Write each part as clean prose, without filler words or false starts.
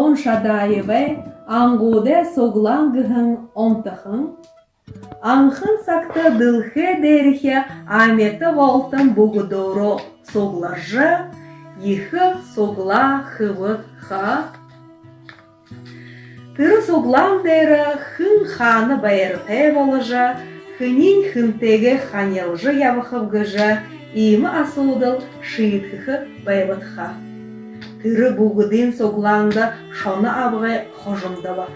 Антон Шадаеве аңгуде соглангыхын онтыхын, аңхын сакты дылхе дерхе аметі волтын бугудоро соглажы, ихы согла хывыт ха. Тыры соглан дері хын ханы байырте волыжы, хынин хынтеге ханелжы явыхывгыжы, имы асудыл шиитхы байбытха. Тыры бугудин согланды шоны абғай хожымдыва.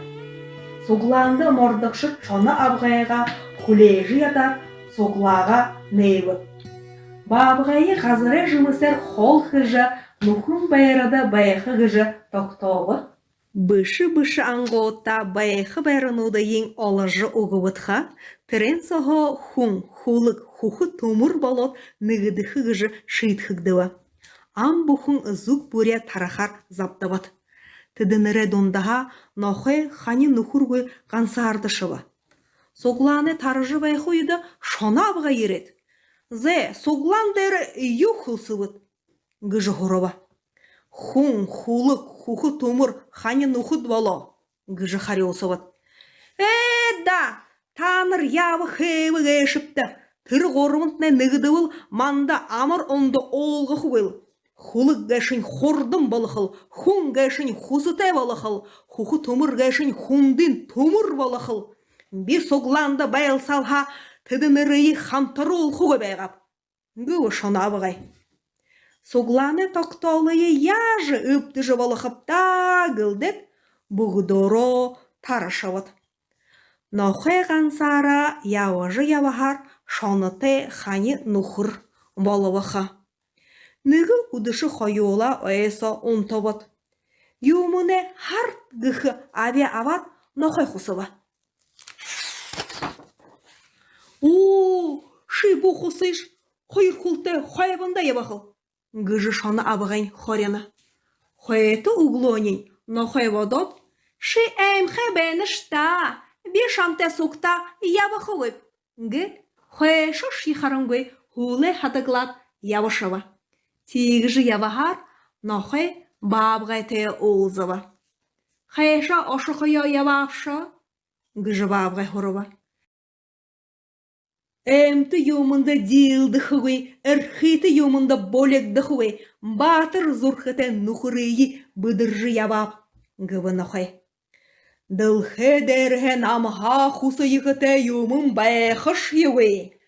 Согланды мордықшы шоны абғайға хулежі ятар соглаға нейвыт. Бабғайы ғазыры жымысыр хол хыжы, нухын байырады байықы ғыжы тоқтауы. Бышы-бышы аңғотта байықы байрынуды ең олыжы ұғывытха, тірен соғы хун, хулық, хухы тумыр болот нығыдықы ғыжы шиитхыгдыва. Ам бухын зук буря тарахар заптават. Тыдыныры дондаға нохы хани нухургы қансардышыва. Согланы тарыжы байқы үйді шона абға ерет. Зе соглан дәрі юхылсывыт. Гыжы хорова. Хун, хулық, хухы тумыр хани нухыд бало. Гыжы хариосывыт. Да, таныр явы хеві ғешіпті. Тыр ғорымынтне нығдывыл манда амыр онды олғы хуыл. Хулық гәшін хордым балықыл, хун гәшін хусытай балықыл, хухы тумыр гәшін хундин тумыр балықыл. Bir согланды байыл салха, тыдынырыйы хантары олқуға байғап. Гүі шона абығай. Согланы тоқтолыйы яжы үптіжі балықыпта гылдет, бұғыдоро тарышавыд. Нохай ғансара яуажы явахар шоныты хани нухыр балывыха. Нығы ұдышы қойуыла ойесо ұнтовыд. Юмыне харт гүхі абе ават нохай хусыва. Ши бұ хусыш, қойыр құлты қойбында ебақыл. Гыжы шоны абығайн хорена. Қойеті углонин, нохай водот. Ши әмхе бәнішта, бешамте сукта ябақылып. Гыт, қойшы шихарынгой хулы хатыглат явышыва. Тигжі явахар, нохай бабғайте олзыва. Хайша ошықыя явапша, гыжы бабғай хорова. Әмті юмында дилді хуй, әрхиті юмында болек хуй, батыр зұрхыты нұхырыйы бұдыржы явап, гывы нохай. Дылхы дәрхен амха хусы йықыты юмын байқыш юй.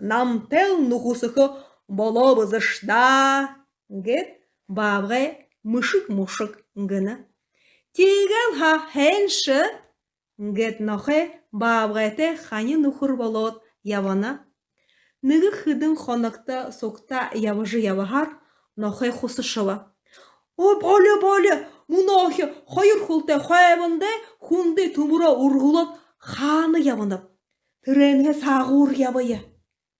Намтел нұхысықы болобызышта, гет бабғай мұшық-мұшық гына. Тегел ха хэнші, гет нохай бабғайты хани нұхыр болот явана. Нығы хыдың қонықта соқта явыжы явахар, нохай хусышыва. Боле, мұнахи қойыр құлты қойбынды хунды тумыра ұрғылып ханы явынып. Түренге сағур явайы.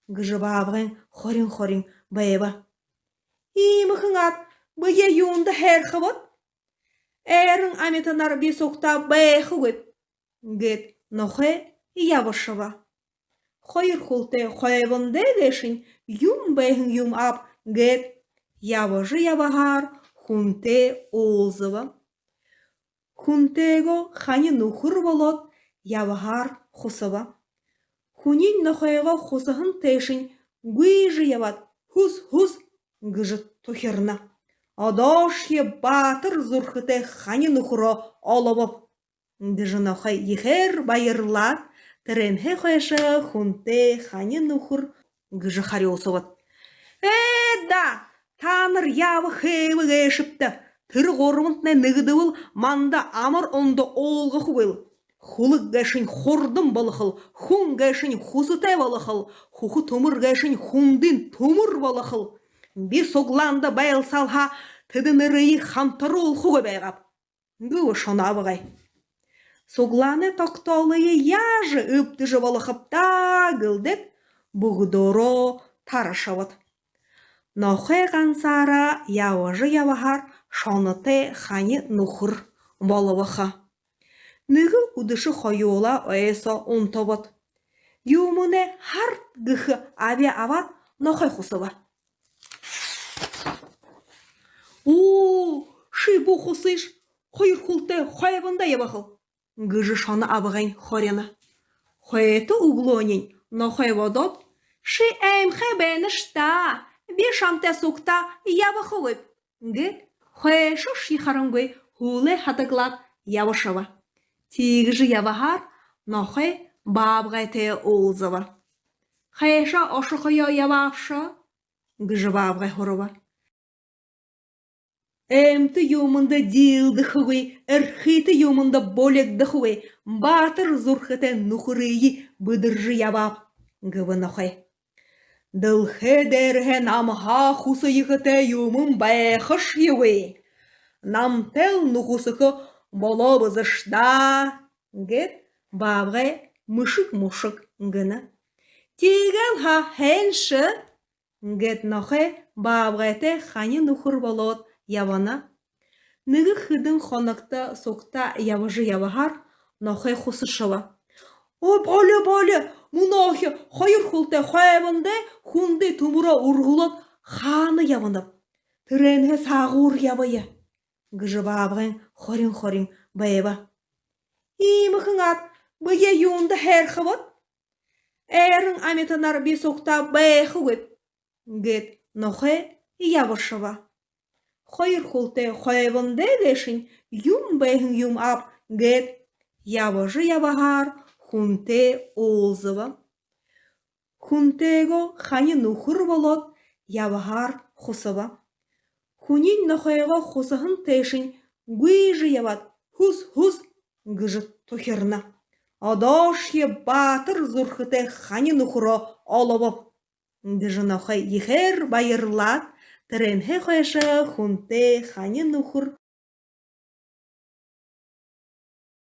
Гыжы бабғын хорин байба. Имықын ат, бұге юнды хәрхі бот. Әрін аметанар бесоқта байқы көп. Гет нохай явышыва. Қойыр құлты қойбынды дешін юм байхын юм ап. Гет явыжы явахар хунте олзыва. Хунтего хани нухыр болот явахар хусыва. Хунин нохайға хусыхын тешін гүйжі яват. Хус, гыжы тухерна. Адашхе батыр зұрхыты хани нухыро олабып. Гыжы нохай ехер байырлат. Тіренхе қойшы хунте хани нухыр гыжы хариосыват. Да, таныр явы хеві ғешіпті. Тыр ғорымынтне нығдывыл манда амыр онды олғы хуыл. Хулық гәшін хордым балықыл, хун гәшін хусытай балықыл, хухы тумыр гәшін хундин тумыр балықыл. Bir согланды байыл салха, тыдынырыйы хантары олқуға байғап. Гүі шона абығай. Согланы тоқтолыйы яжы үптіжі балықыпта гылдет, бұғыдоро тарышавыд. Нохай ғансара яуажы явахар шоныты хани нухыр балывыха. Нығы ұдышы қойуыла ойесо ұнтовыд. Юмыне харт гүхі абе ават нохай хусыва. Ши бұ хусыш, Хойыр хулте хойбында ябахыл. Гыжы шаны абығайн хорена. Хойты углонень, но хойводот. Ши эм хэбэнышта, бешамте сукта ябахылып. Гыт, хойшу шихарангой хуле хатаглат ябашава. Тигжи ябахар, но хой бабгайте олзава. Хайша ошухая ябавша, гыжы бабгай хорова. Эмті юмында дилдіхуй, әрхиті юмында болегдіхуй, батыр зурхыты нухырыйы бұдыржы ябап, гывынахай. Дылхы дәрхе намха хусыйхыты юмын байхыш юй. Намтел нухусықы болобызышта, гет бабғай мышық-мушық гына. Тигел ха хэнші, гет нахай бабғайты хани нухыр болот, Явана. Ныгы хыдын хонакта сокта яважы явахар, нахай хусышава. О, боле, мунахи, хайыр хулте хайванде, хунды тумура ургулат, ханы явандап. Тыренге сағур явая. Гыжы бабғын хорин байба. Имыхыңат, бге юнды хәрхыват. Әрің аметанар би сокта байхы өп. Гет нахай явашава. Хойыр хулте хойванде дешин юм бэхин юм ап гет яважы явахар хунте олзыва. Хунтего хани нухыр болот явахар хусыва. Хунин нахайга хусахын тешин гүйжы яват хус гыжы тохерна. Адашье батыр зурхыте хани нухыро оловып. Гыжы нахай ехер байырлат. Тыренхе хойша хунте хани нухур